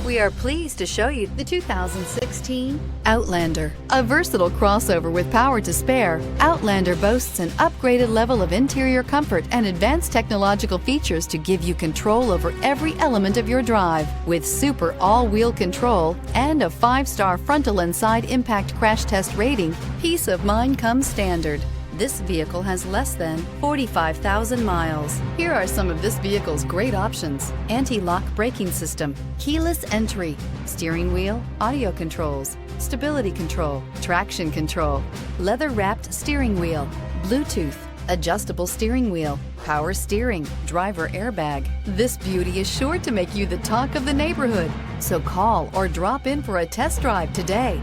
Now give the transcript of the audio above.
We are pleased to show you the 2016 Outlander. A versatile crossover with power to spare, Outlander boasts an upgraded level of interior comfort and advanced technological features to give you control over every element of your drive. With super all-wheel control and a 5-star frontal and side impact crash test rating, peace of mind comes standard. This vehicle has less than 45,000 miles. Here are some of this vehicle's great options: anti-lock braking system, keyless entry, steering wheel audio controls, stability control, traction control, leather-wrapped steering wheel, Bluetooth, adjustable steering wheel, power steering, driver airbag. This beauty is sure to make you the talk of the neighborhood. So call or drop in for a test drive today.